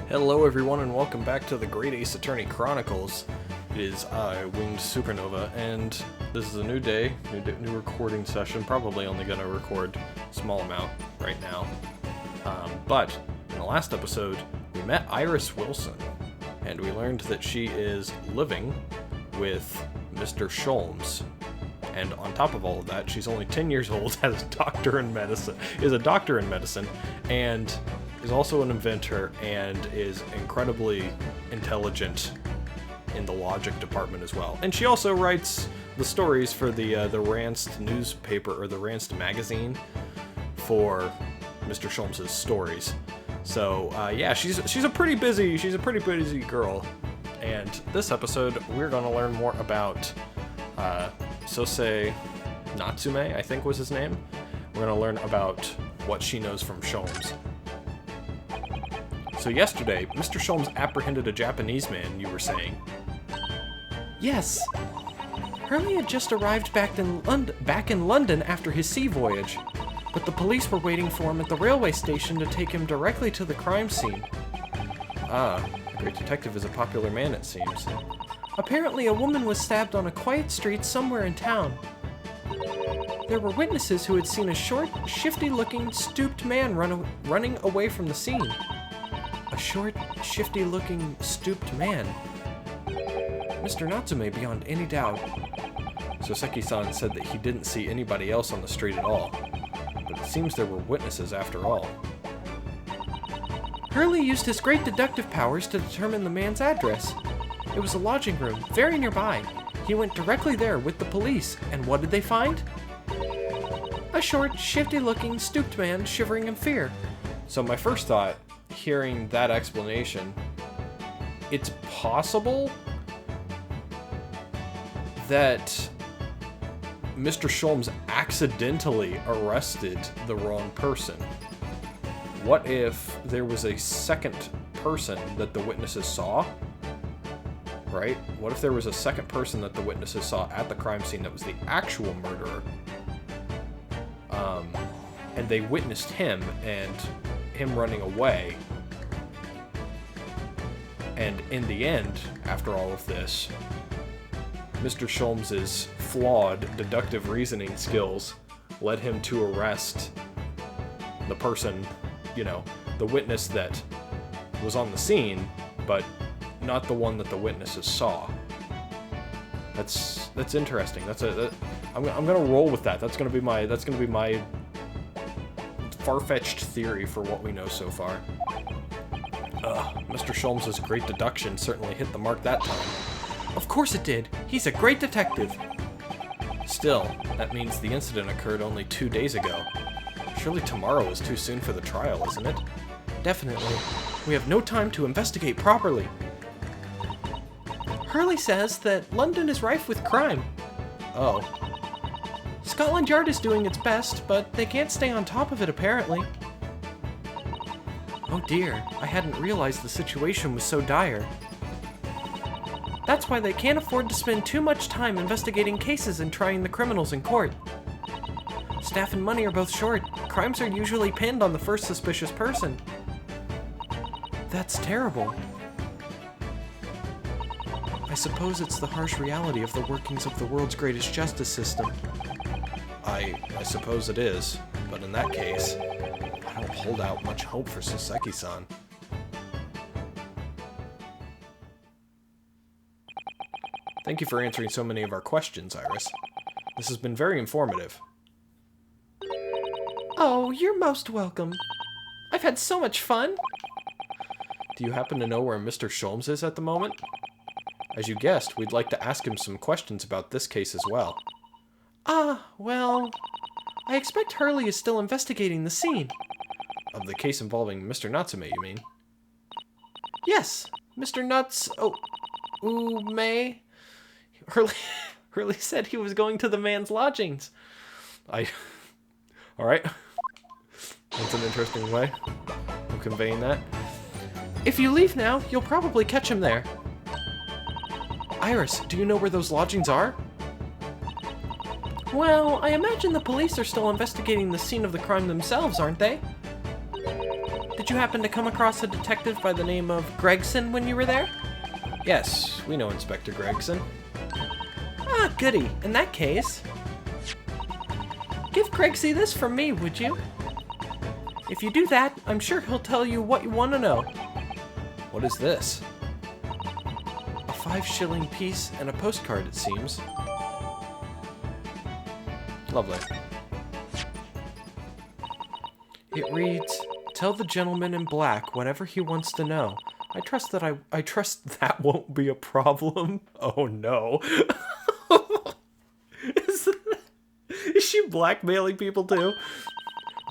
Hello everyone and welcome back to the Great Ace Attorney Chronicles. It is I, Winged Supernova, and this is a new day, new recording session. Probably only going to record a small amount right now. But in the last episode, we met Iris Wilson, and we learned that she is living with Mr. Sholmes. And on top of all of that, she's only 10 years old, is a doctor in medicine, and is also an inventor, and is incredibly intelligent in the logic department as well. And she also writes the stories for the Ranst newspaper, or the Ranst magazine, for Mr. Sholmes' stories. So yeah, she's a pretty busy girl. And this episode, we're going to learn more about Sosei Natsume, I think was his name. We're going to learn about what she knows from Sholmes. So yesterday, Mr. Sholmes apprehended a Japanese man, you were saying. Yes. Hurley had just arrived back in London after his sea voyage, but the police were waiting for him at the railway station to take him directly to the crime scene. Ah, the great detective is a popular man, it seems. Apparently, a woman was stabbed on a quiet street somewhere in town. There were witnesses who had seen a short, shifty-looking, stooped man running away from the scene. A short, shifty-looking, stooped man. Mr. Natsume, beyond any doubt. Soseki-san said that he didn't see anybody else on the street at all, but it seems there were witnesses after all. Hurley used his great deductive powers to determine the man's address. It was a lodging room, very nearby. He went directly there with the police, and what did they find? A short, shifty-looking, stooped man shivering in fear. So my first thought, hearing that explanation, it's possible that Mr. Sholmes accidentally arrested the wrong person. What if there was a second person that the witnesses saw? Right? What if there was a second person that the witnesses saw at the crime scene that was the actual murderer? And they witnessed him and him running away. And in the end, after all of this, Mr. Sholmes' flawed deductive reasoning skills led him to arrest the person, the witness that was on the scene, but not the one that the witnesses saw. That's interesting. I'm gonna roll with that. That's gonna be my far-fetched theory for what we know so far. Mr. Sholmes' great deduction certainly hit the mark that time. Of course it did. He's a great detective. Still, that means the incident occurred only 2 days ago. Surely tomorrow is too soon for the trial, isn't it? Definitely. We have no time to investigate properly. Hurley says that London is rife with crime. Oh. Scotland Yard is doing its best, but they can't stay on top of it apparently. Oh dear, I hadn't realized the situation was so dire. That's why they can't afford to spend too much time investigating cases and trying the criminals in court. Staff and money are both short. Crimes are usually pinned on the first suspicious person. That's terrible. I suppose it's the harsh reality of the workings of the world's greatest justice system. I suppose it is, but in that case, I don't hold out much hope for Soseki-san. Thank you for answering so many of our questions, Iris. This has been very informative. Oh, you're most welcome. I've had so much fun. Do you happen to know where Mr. Sholmes is at the moment? As you guessed, we'd like to ask him some questions about this case as well. Well, I expect Hurley is still investigating the scene. Of the case involving Mr. Natsume, you mean? Yes, Mr. May. Hurley said he was going to the man's lodgings. Alright. That's an interesting way of conveying that. If you leave now, you'll probably catch him there. Iris, do you know where those lodgings are? Well, I imagine the police are still investigating the scene of the crime themselves, aren't they? Did Did you happen to come across a detective by the name of Gregson when you were there? Yes, we know Inspector Gregson. Ah, goody. In that case, give Gregsy this from me, would you? If you do that, I'm sure he'll tell you what you want to know. What is this? A 5-shilling piece and a postcard, it seems. Lovely. It reads, "Tell the gentleman in black whatever he wants to know. I trust that won't be a problem." Oh no. Is she blackmailing people too?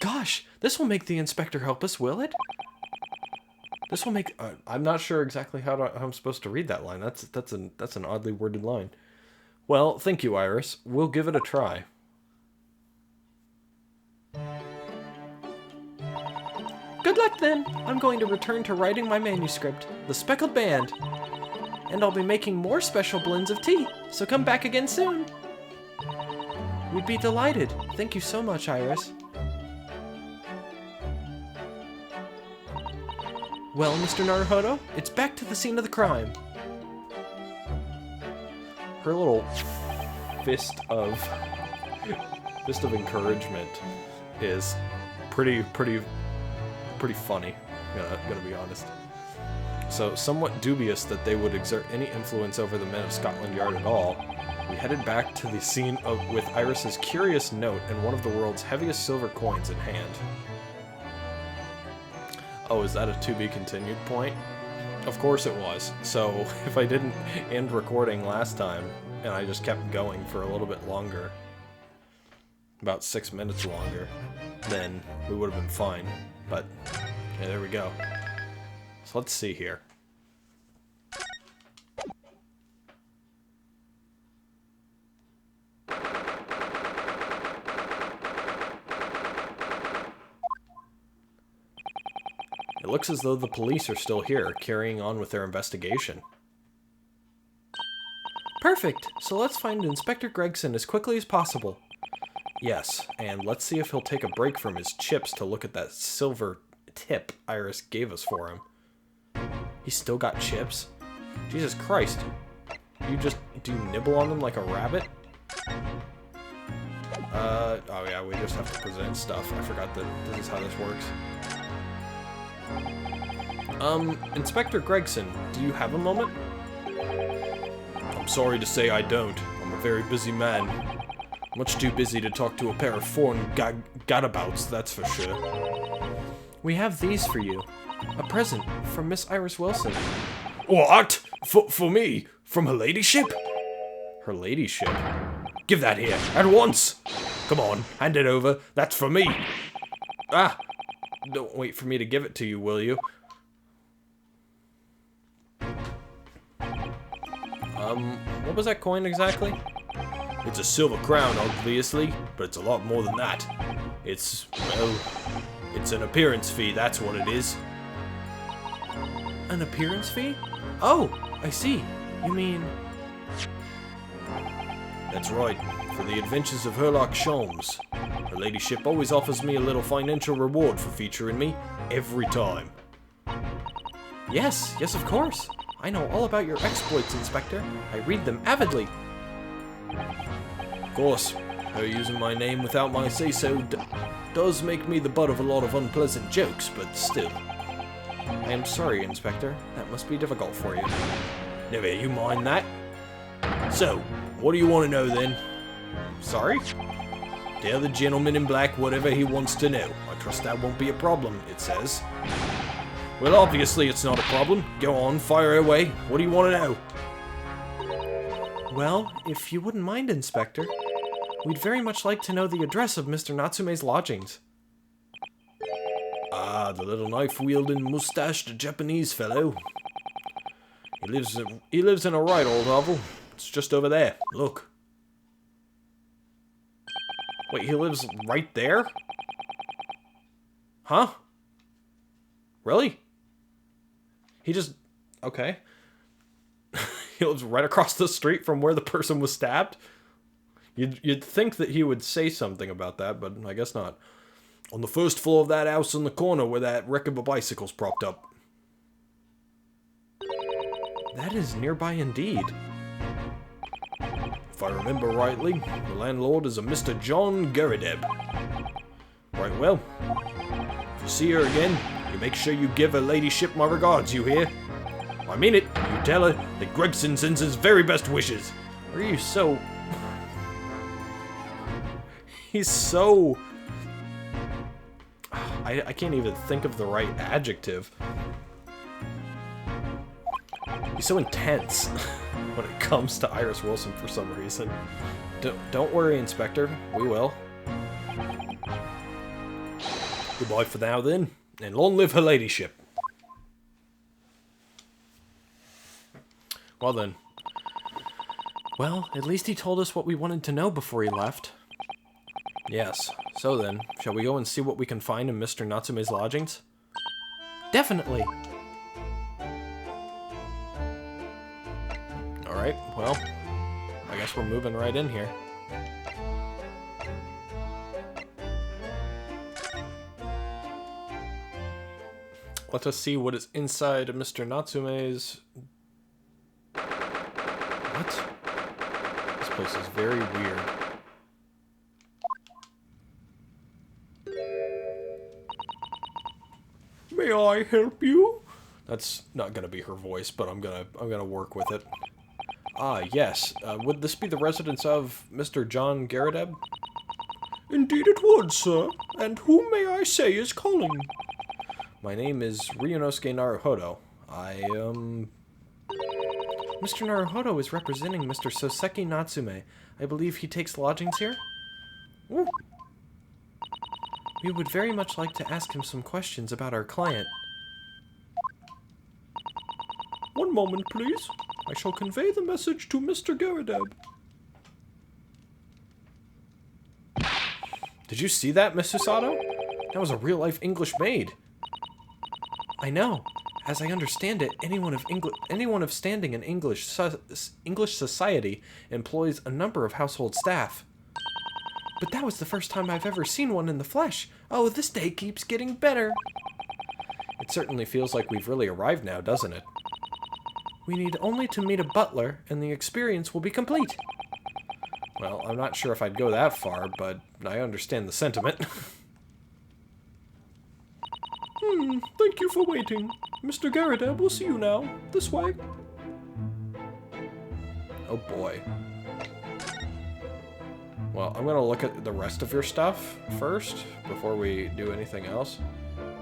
Gosh, this will make the inspector help us, will it? This will make... I'm not sure exactly how I'm supposed to read that line. That's an oddly worded line. Well, thank you, Iris. We'll give it a try. Good luck then. I'm going to return to writing my manuscript, The Speckled Band. And I'll be making more special blends of tea, so come back again soon. We'd be delighted. Thank you so much, Iris. Well, Mr. Naruhodo, it's back to the scene of the crime. Her little fist of encouragement is pretty funny, gonna be honest. So, somewhat dubious that they would exert any influence over the men of Scotland Yard at all, we headed back to the scene with Iris's curious note and one of the world's heaviest silver coins in hand. Oh, is that a to be continued point? Of course it was. So, if I didn't end recording last time, and I just kept going for a little bit longer, about 6 minutes longer, then we would have been fine. But, yeah, there we go. So let's see here. It looks as though the police are still here, carrying on with their investigation. Perfect. So let's find Inspector Gregson as quickly as possible. Yes, and let's see if he'll take a break from his chips to look at that silver tip Iris gave us for him. He's still got chips? Jesus Christ. Do you nibble on them like a rabbit? Oh yeah, we just have to present stuff. I forgot that this is how this works. Inspector Gregson, do you have a moment? I'm sorry to say I don't. I'm a very busy man. Much too busy to talk to a pair of foreign gadabouts, that's for sure. We have these for you. A present from Miss Iris Wilson. What? For me? From her ladyship? Her ladyship? Give that here, at once! Come on, hand it over. That's for me. Ah! Don't wait for me to give it to you, will you? What was that coin exactly? It's a silver crown, obviously, but it's a lot more than that. It's, well, it's an appearance fee, that's what it is. An appearance fee? Oh, I see. You mean... That's right, for the adventures of Herlock Sholmes. Her ladyship always offers me a little financial reward for featuring me, every time. Yes, of course. I know all about your exploits, Inspector. I read them avidly. Of course, her using my name without my say-so does make me the butt of a lot of unpleasant jokes, but still. I am sorry, Inspector. That must be difficult for you. Never you mind that. So, what do you want to know then? Sorry? Tell the gentleman in black whatever he wants to know. I trust that won't be a problem, it says. Well, obviously it's not a problem. Go on, fire away. What do you want to know? Well, if you wouldn't mind, Inspector, we'd very much like to know the address of Mr. Natsume's lodgings. Ah, the little knife-wielding, mustached Japanese fellow. He lives in a right old hovel. It's just over there. Look. Wait, he lives right there? Huh? Really? He just... Okay. He lives right across the street from where the person was stabbed? You'd think that he would say something about that, but I guess not. On the first floor of that house in the corner where that wreck of a bicycle's propped up. That is nearby indeed. If I remember rightly, the landlord is a Mr. John Garadeb. Right, well, if you see her again, you make sure you give her ladyship my regards, you hear? I mean it. You tell her that Gregson sends his very best wishes. Are you so... He's so... I can't even think of the right adjective. He's so intense when it comes to Iris Wilson for some reason. Don't worry, Inspector. We will. Goodbye for now, then. And long live her ladyship. Well, then. Well, at least he told us what we wanted to know before he left. Yes. So then, shall we go and see what we can find in Mr. Natsume's lodgings? Definitely. Alright, well, I guess we're moving right in here. Let us see what is inside Mr. Natsume's... What? This place is very weird. May I help you? That's not gonna be her voice, but I'm gonna work with it. Ah, yes. Would this be the residence of Mr. John Garadeb? Indeed it would, sir. And who may I say is calling? My name is Ryunosuke Naruhodo. Mr. Naruhodo is representing Mr. Soseki Natsume. I believe he takes lodgings here? Ooh. We would very much like to ask him some questions about our client. One moment, please. I shall convey the message to Mr. Garadeb. Did you see that, Miss Susato? That was a real-life English maid. I know. As I understand it, anyone of standing in English society employs a number of household staff. But that was the first time I've ever seen one in the flesh. Oh, this day keeps getting better. It certainly feels like we've really arrived now, doesn't it? We need only to meet a butler, and the experience will be complete. Well, I'm not sure if I'd go that far, but I understand the sentiment. Thank you for waiting. Mr. Garadeb will see you now. This way. Oh boy. Well, I'm gonna look at the rest of your stuff first, before we do anything else.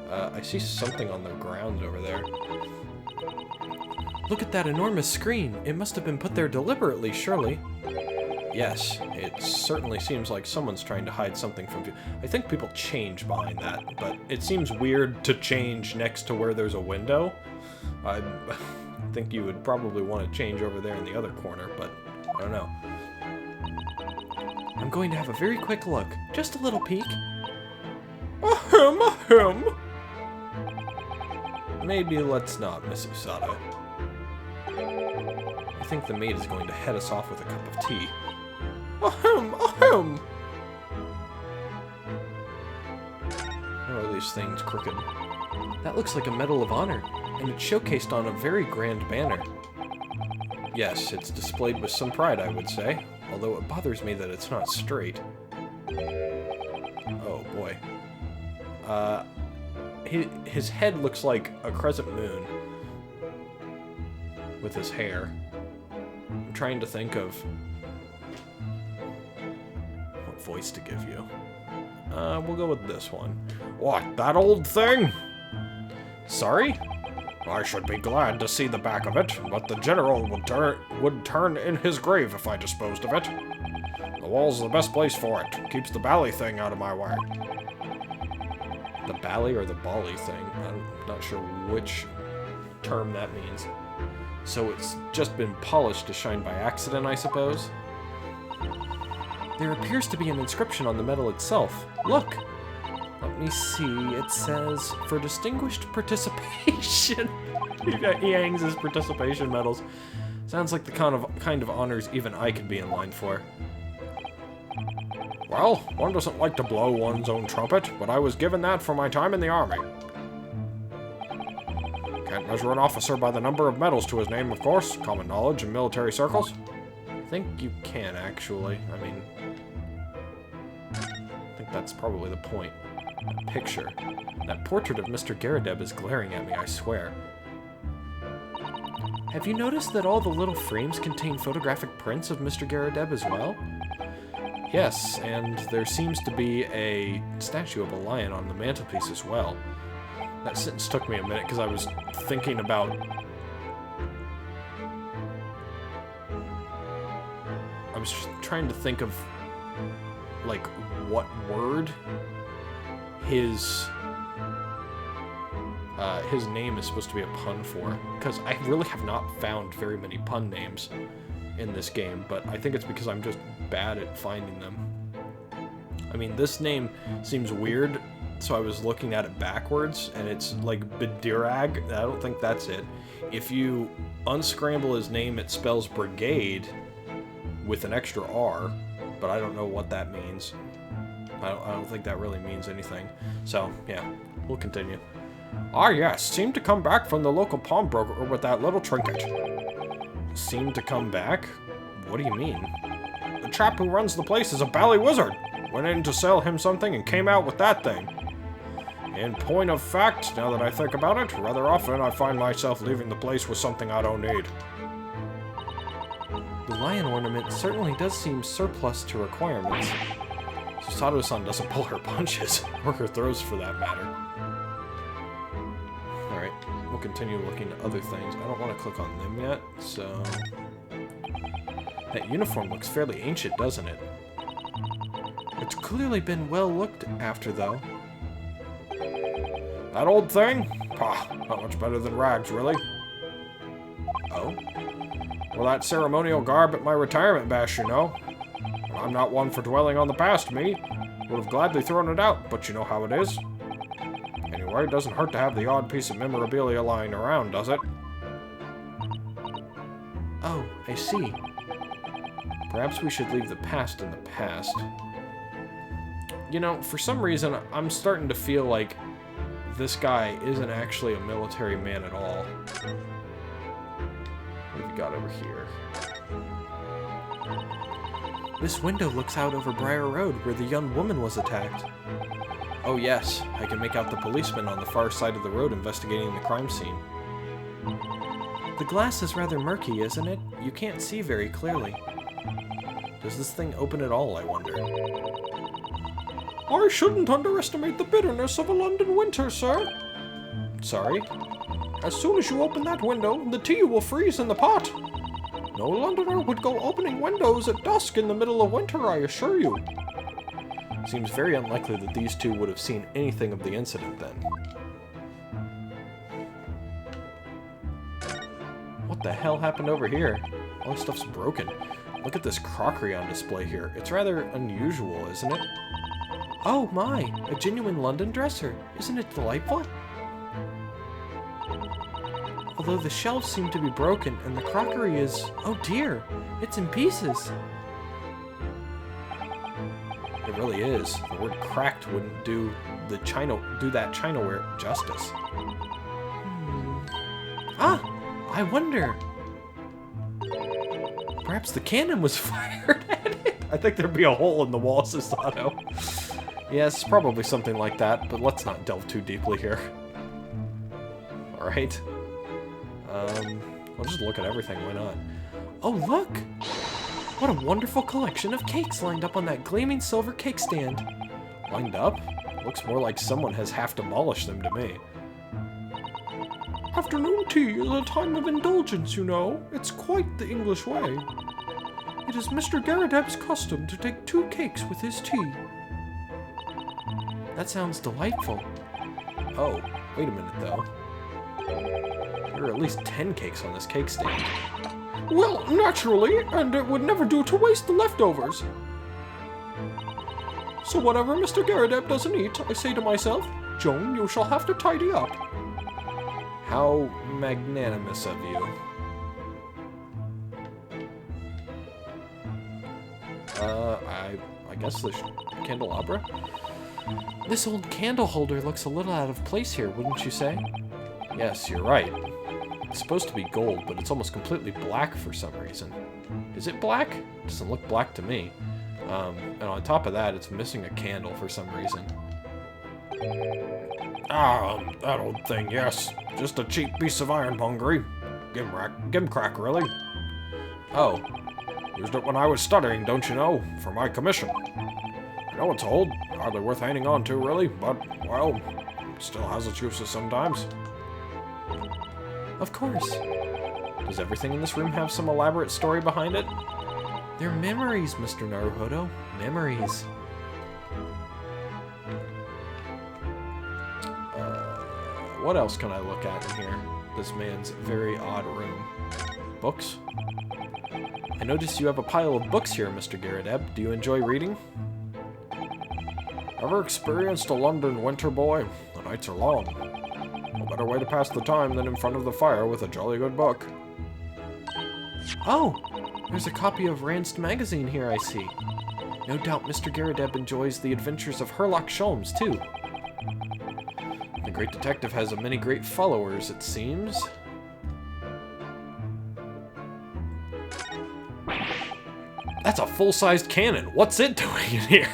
I see something on the ground over there. Look at that enormous screen. It must have been put there deliberately, surely. Yes, it certainly seems like someone's trying to hide something from view. I think people change behind that, but it seems weird to change next to where there's a window. I think you would probably want to change over there in the other corner, but I don't know. I'm going to have a very quick look. Just a little peek. Ahem, ahem. Maybe let's not, Miss Usato. I think the maid is going to head us off with a cup of tea. Ahem, ahem! How are these things crooked? That looks like a Medal of Honor, and it's showcased on a very grand banner. Yes, it's displayed with some pride, I would say, although it bothers me that it's not straight. Oh, boy. His head looks like a crescent moon with his hair. I'm trying to think of what voice to give you. We'll go with this one. What, that old thing? Sorry? I should be glad to see the back of it, but the general would turn in his grave if I disposed of it. The wall's the best place for it. Keeps the bally thing out of my way. The bally or the bally thing? I'm not sure which term that means. So it's just been polished to shine by accident, I suppose? There appears to be an inscription on the medal itself. Look! Let me see. It says, for distinguished participation. He hangs his participation medals. Sounds like the kind of honors even I could be in line for. Well, one doesn't like to blow one's own trumpet, but I was given that for my time in the army. Can't measure an officer by the number of medals to his name, of course. Common knowledge in military circles. I think you can, actually. I mean, I think that's probably the point. That picture. That portrait of Mr. Garadeb is glaring at me, I swear. Have you noticed that all the little frames contain photographic prints of Mr. Garadeb as well? Yes, and there seems to be a statue of a lion on the mantelpiece as well. That sentence took me a minute because I was thinking about... I was just trying to think of, like, what word his name is supposed to be a pun for. Because I really have not found very many pun names in this game, but I think it's because I'm just bad at finding them. I mean, this name seems weird, so I was looking at it backwards, and it's like Bedirag. I don't think that's it. If you unscramble his name, it spells brigade with an extra R, but I don't know what that means. I don't think that really means anything. So, yeah, we'll continue. Ah, yes, seemed to come back from the local pawnbroker with that little trinket. Seemed to come back? What do you mean? The chap who runs the place is a bally wizard. Went in to sell him something and came out with that thing. In point of fact, now that I think about it, rather often I find myself leaving the place with something I don't need. The lion ornament certainly does seem surplus to requirements. Sato-san doesn't pull her punches, or her throws for that matter. Alright, we'll continue looking at other things. I don't want to click on them yet, so... That uniform looks fairly ancient, doesn't it? It's clearly been well looked after, though. That old thing? Pah, not much better than rags, really. Oh? Well, that ceremonial garb at my retirement bash, you know. I'm not one for dwelling on the past, me. Would have gladly thrown it out, but you know how it is. Anyway, it doesn't hurt to have the odd piece of memorabilia lying around, does it? Oh, I see. Perhaps we should leave the past in the past. You know, for some reason, I'm starting to feel like this guy isn't actually a military man at all. What have we got over here? This window looks out over Briar Road, where the young woman was attacked. Oh yes, I can make out the policeman on the far side of the road investigating the crime scene. The glass is rather murky, isn't it? You can't see very clearly. Does this thing open at all, I wonder? I shouldn't underestimate the bitterness of a London winter, sir. Sorry? As soon as you open that window, the tea will freeze in the pot. No Londoner would go opening windows at dusk in the middle of winter, I assure you. Seems very unlikely that these two would have seen anything of the incident then. What the hell happened over here? All this stuff's broken. Look at this crockery on display here. It's rather unusual, isn't it? Oh my, a genuine London dresser. Isn't it delightful? Although the shelves seem to be broken and the crockery is... oh dear, it's in pieces. It really is. The word cracked wouldn't do that Chinaware justice. Ah, I wonder. Perhaps the cannon was fired at it. I think there'd be a hole in the wall, Susato. Yes, probably something like that, but let's not delve too deeply here. Alright. I'll just look at everything, why not? Oh, look! What a wonderful collection of cakes lined up on that gleaming silver cake stand. Lined up? Looks more like someone has half demolished them to me. Afternoon tea is a time of indulgence, you know. It's quite the English way. It is Mr. Garadeb's custom to take 2 cakes with his tea. That sounds delightful. Oh, wait a minute though. There are at least 10 cakes on this cake stand. Well, naturally, and it would never do to waste the leftovers. So whatever Mr. Garadeb doesn't eat, I say to myself, Joan, you shall have to tidy up. How magnanimous of you. I I guess the candelabra? This old candle holder looks a little out of place here, wouldn't you say? Yes, you're right. It's supposed to be gold, but it's almost completely black for some reason. Is it black? It doesn't look black to me. And on top of that, it's missing a candle for some reason. That old thing, yes. Just a cheap piece of ironmongery. Gimcrack, really. Oh, used it when I was studying, don't you know, for my commission. I know it's old, hardly worth hanging on to, really, but, well, still has its uses sometimes. Of course. Does everything in this room have some elaborate story behind it? They're memories, Mr. Naruhodo. Memories. What else can I look at in here? This man's very odd room. Books? I notice you have a pile of books here, Mr. Garrideb. Do you enjoy reading? Ever experienced a London winter, boy? The nights are long. No better way to pass the time than in front of the fire with a jolly good book. Oh, there's a copy of Ranst magazine here, I see. No doubt Mr. Garrideb enjoys the adventures of Herlock Sholmes, too. The great detective has many great followers, it seems. That's a full-sized cannon. What's it doing in here?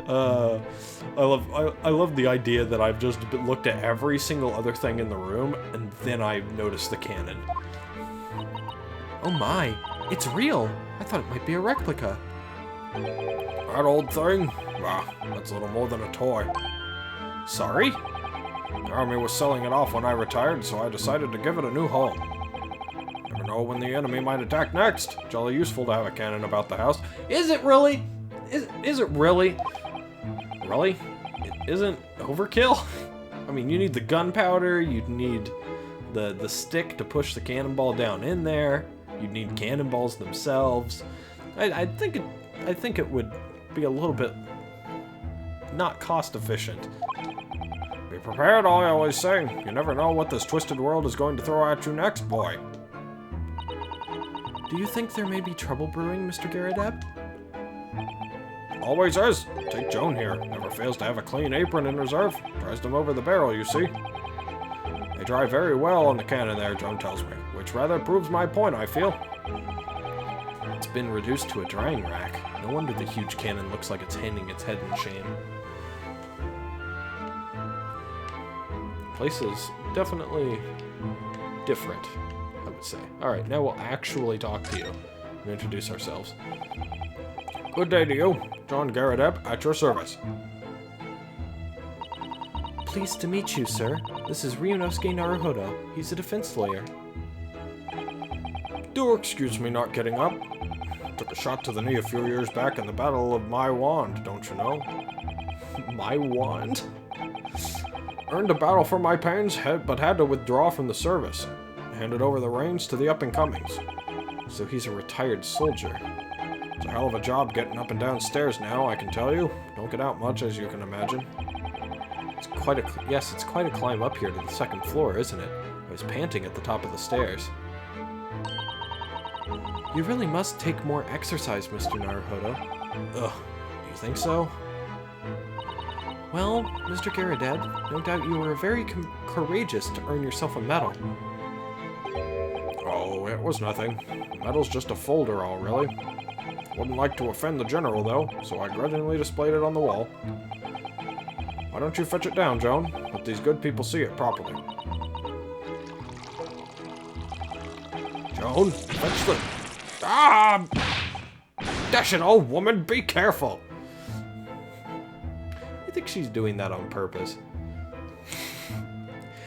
I love the idea that I've just looked at every single other thing in the room, and then I noticed the cannon. Oh my, it's real. I thought it might be a replica. That old thing? Ah, that's little more than a toy. Sorry? The army was selling it off when I retired, so I decided to give it a new home. Never know when the enemy might attack next. Jolly useful to have a cannon about the house. Is it really? Is it really? Really? It isn't overkill? I mean, you need the gunpowder, you'd need the stick to push the cannonball down in there, you'd need cannonballs themselves. I think it would be a little bit not cost efficient. Be prepared, I always say. You never know what this twisted world is going to throw at you next, boy. Do you think there may be trouble brewing, Mr. Garrideb? Always is. Take Joan here. Never fails to have a clean apron in reserve. Dries them over the barrel, you see. They dry very well on the cannon there, Joan tells me, which rather proves my point, I feel. It's been reduced to a drying rack. No wonder the huge cannon looks like it's hanging its head in shame. Place is definitely different, I would say. Alright, now we'll actually talk to you and introduce ourselves. Good day to you. John Garrideb, at your service. Pleased to meet you, sir. This is Ryunosuke Naruhodo. He's a defense lawyer. Do excuse me not getting up. Took a shot to the knee a few years back in the Battle of My Wand, don't you know? My Wand? Earned a battle for my pains, but had to withdraw from the service. Handed over the reins to the up-and-comings. So he's a retired soldier. It's a hell of a job getting up and down stairs now, I can tell you. Don't get out much, as you can imagine. It's quite a climb up here to the second floor, isn't it? I was panting at the top of the stairs. You really must take more exercise, Mr. Naruhodo. Ugh, do you think so? Well, Mr. Garrideb, no doubt you were very courageous to earn yourself a medal. Oh, it was nothing. The medal's just a folderol, really. Wouldn't like to offend the general, though, so I grudgingly displayed it on the wall. Why don't you fetch it down, Joan? Let these good people see it properly. Joan, fetch the... Ah! Dash it, old woman, be careful! I think she's doing that on purpose.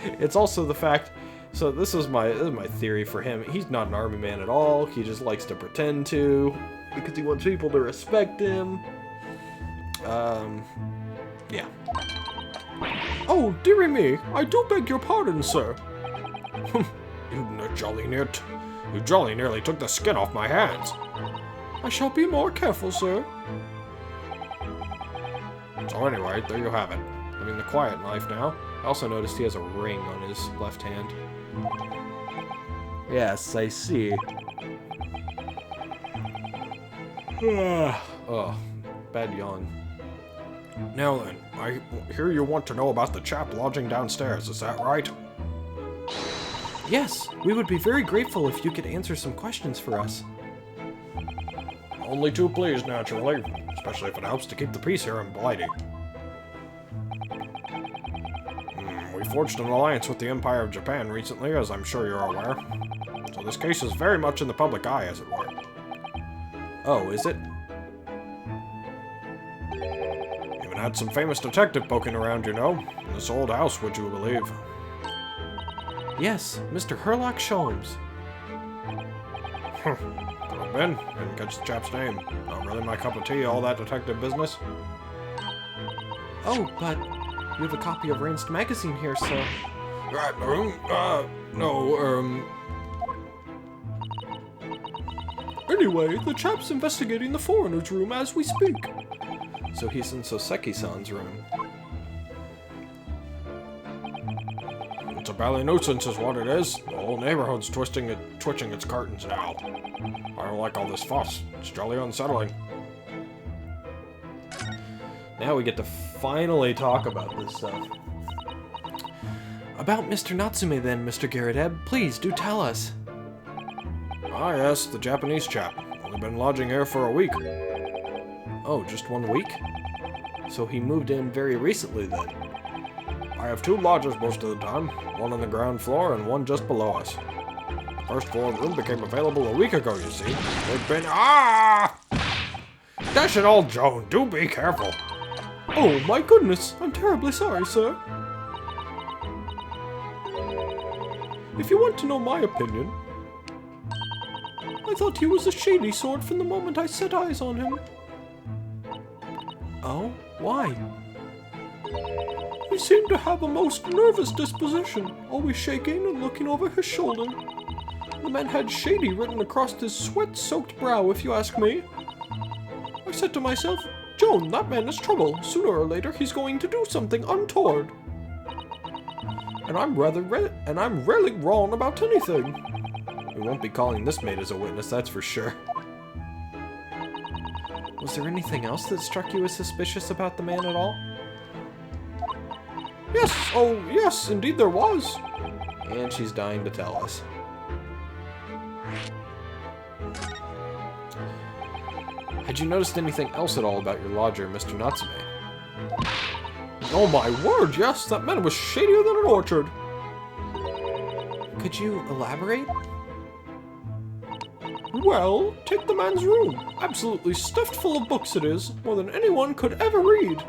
It's also the fact... So this is my theory for him. He's not an army man at all. He just likes to pretend to, because he wants people to respect him. Yeah. Oh, dearie me, I do beg your pardon, sir. You jolly nearly took the skin off my hands. I shall be more careful, sir. So anyway, there you have it. Living the quiet life now. I also noticed he has a ring on his left hand. Yes, I see. Ugh, bad yawn. Now then, I hear you want to know about the chap lodging downstairs, is that right? Yes, we would be very grateful if you could answer some questions for us. Only too pleased, naturally, especially if it helps to keep the peace here in Blighty. We forged an alliance with the Empire of Japan recently, as I'm sure you're aware. So this case is very much in the public eye, as it were. Oh, is it? Even had some famous detective poking around, you know, in this old house, would you believe? Yes, Mr. Herlock Sholmes. Could have been. Didn't catch the chap's name. Not really my cup of tea, all that detective business. Oh, but you have a copy of Rinsed magazine here, so... Anyway, the chap's investigating the foreigner's room as we speak. So he's in Soseki-san's room. It's a bally nuisance is what it is. The whole neighborhood's twitching its curtains now. I don't like all this fuss. It's jolly unsettling. Now we get to finally talk about this stuff. About Mr. Natsume then, Mr. Garrett, please do tell us. Ah yes, the Japanese chap. Only been lodging here for a week. Oh, just 1 week? So he moved in very recently then. I have 2 lodgers most of the time, one on the ground floor and one just below us. The first floor room became available a week ago, you see. They've been... Ah! Dash it all, Joan, do be careful. Oh, my goodness, I'm terribly sorry, sir. If you want to know my opinion, I thought he was a shady sort from the moment I set eyes on him. Oh? Why? He seemed to have a most nervous disposition, always shaking and looking over his shoulder. The man had shady written across his sweat-soaked brow, if you ask me. I said to myself, Joan, that man is trouble. Sooner or later he's going to do something untoward. And I'm rarely wrong about anything. We won't be calling this maid as a witness, that's for sure. Was there anything else that struck you as suspicious about the man at all? Yes, oh yes, indeed there was. And she's dying to tell us. Had you noticed anything else at all about your lodger, Mr. Natsume? Oh my word, yes, that man was shadier than an orchard. Could you elaborate? Well, take the man's room. Absolutely stuffed full of books it is, more than anyone could ever read.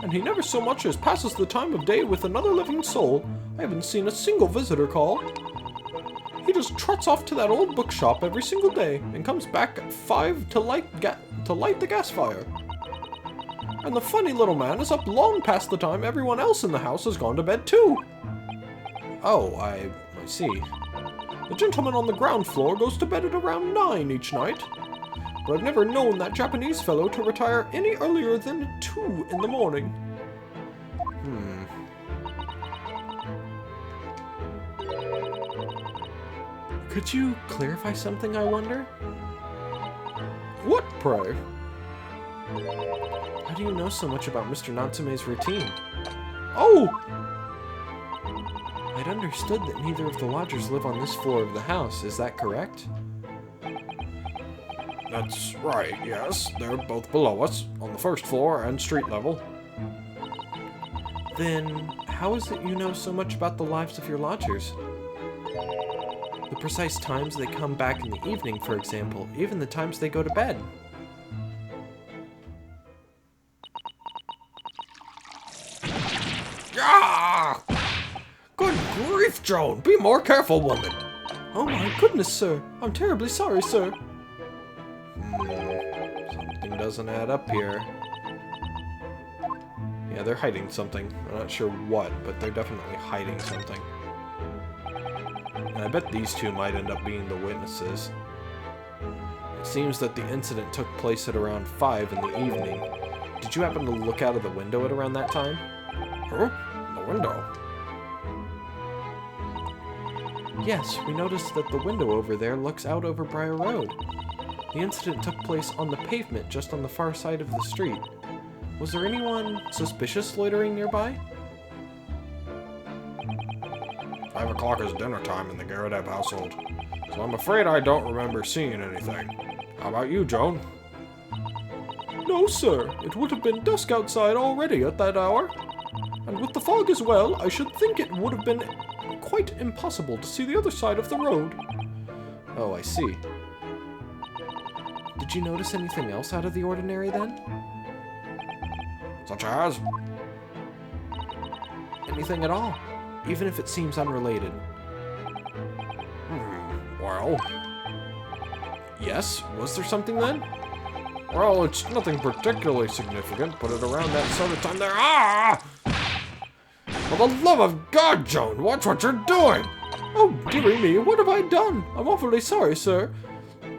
And he never so much as passes the time of day with another living soul. I haven't seen a single visitor call. He just trots off to that old bookshop every single day, and comes back at 5 to light the gas fire. And the funny little man is up long past the time everyone else in the house has gone to bed too. Oh, I see. The gentleman on the ground floor goes to bed at around 9 each night. But I've never known that Japanese fellow to retire any earlier than 2 in the morning. Could you clarify something, I wonder? What, pray? How do you know so much about Mr. Natsume's routine? Oh! I'd understood that neither of the lodgers live on this floor of the house, is that correct? That's right, yes. They're both below us, on the first floor and street level. Then, how is it you know so much about the lives of your lodgers? The precise times they come back in the evening, for example, even the times they go to bed. Ah! Good grief, Joan! Be more careful, woman! Oh my goodness, sir! I'm terribly sorry, sir! Something doesn't add up here. Yeah, they're hiding something. I'm not sure what, but they're definitely hiding something. And I bet these two might end up being the witnesses. It seems that the incident took place at around 5 in the evening. Did you happen to look out of the window at around that time? Huh? The window? Yes, we noticed that the window over there looks out over Briar Road. The incident took place on the pavement just on the far side of the street. Was there anyone suspicious loitering nearby? 5 o'clock is dinner time in the Great Ace household, so I'm afraid I don't remember seeing anything. How about you, Joan? No, sir. It would have been dusk outside already at that hour. And with the fog as well, I should think it would have been quite impossible to see the other side of the road. Oh, I see. Did you notice anything else out of the ordinary then? Such as? Anything at all, even if it seems unrelated. Well, Yes? Was there something then? well, it's nothing particularly significant, but at around that sort of time there... Ah! For the love of God, Joan, watch what you're doing! Oh, dearie me, what have I done? I'm awfully sorry, sir.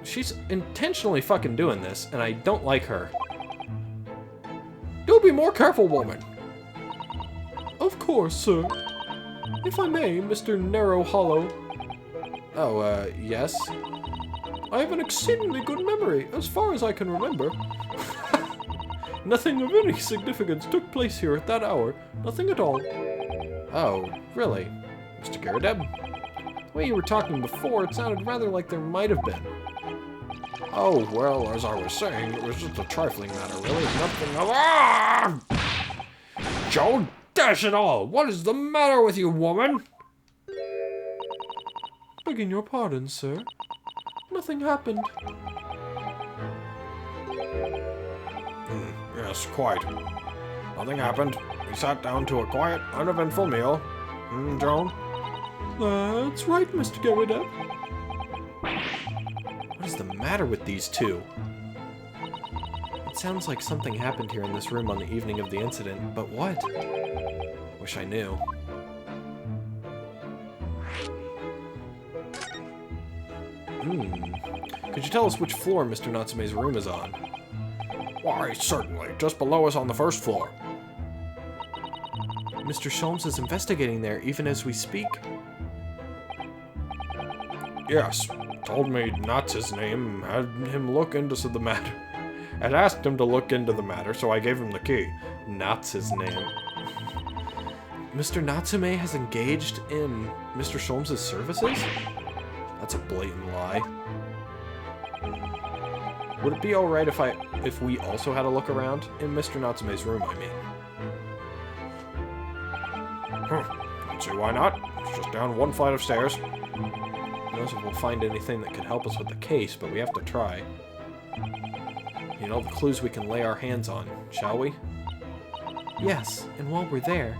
She's intentionally fucking doing this, and I don't like her. Do be more careful, woman. Of course, sir. If I may, Mr. Narrow Hollow. Oh, yes? I have an exceedingly good memory, as far as I can remember. Nothing of any significance took place here at that hour. Nothing at all. Oh, really? Mr. Garrideb? The way you were talking before, it sounded rather like there might have been. Oh, well, as I was saying, it was just a trifling matter, really. Nothing of... Ah! Joan, dash it all! What is the matter with you, woman? Begging your pardon, sir. Nothing happened. Yes, quite. Nothing happened. We sat down to a quiet, uneventful meal. Joan? That's right, Mr. Garrideb. What is the matter with these two? It sounds like something happened here in this room on the evening of the incident, but what? Wish I knew. Could you tell us which floor Mr. Natsume's room is on? Why, certainly. Just below us on the first floor. Mr. Sholmes is investigating there even as we speak. Yes. Told me Nat's his name, had him look into the matter. I'd asked him to look into the matter, so I gave him the key. Nat's his name. Mr. Natsume has engaged in Mr. Sholmes' services? That's a blatant lie. Would it be alright if we also had a look around? In Mr. Natsume's room, I mean. Don't see why not. It's just down one flight of stairs. Who knows if we'll find anything that could help us with the case, but we have to try. You know, the clues we can lay our hands on, shall we? Yes, and while we're there,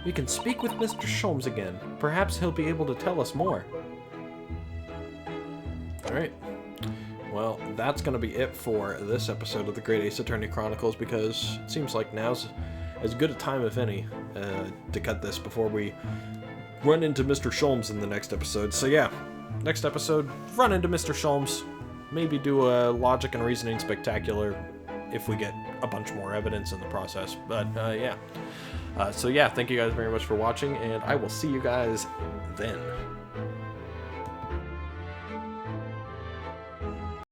we can speak with Mr. Sholmes again. Perhaps he'll be able to tell us more. Alright. Well, that's going to be it for this episode of the Great Ace Attorney Chronicles, because it seems like now's as good a time, if any, to cut this before we run into Mr. Sholmes in the next episode. So yeah, next episode, run into Mr. Sholmes, maybe do a logic and reasoning spectacular if we get a bunch more evidence in the process. But yeah. So yeah, thank you guys very much for watching, and I will see you guys then.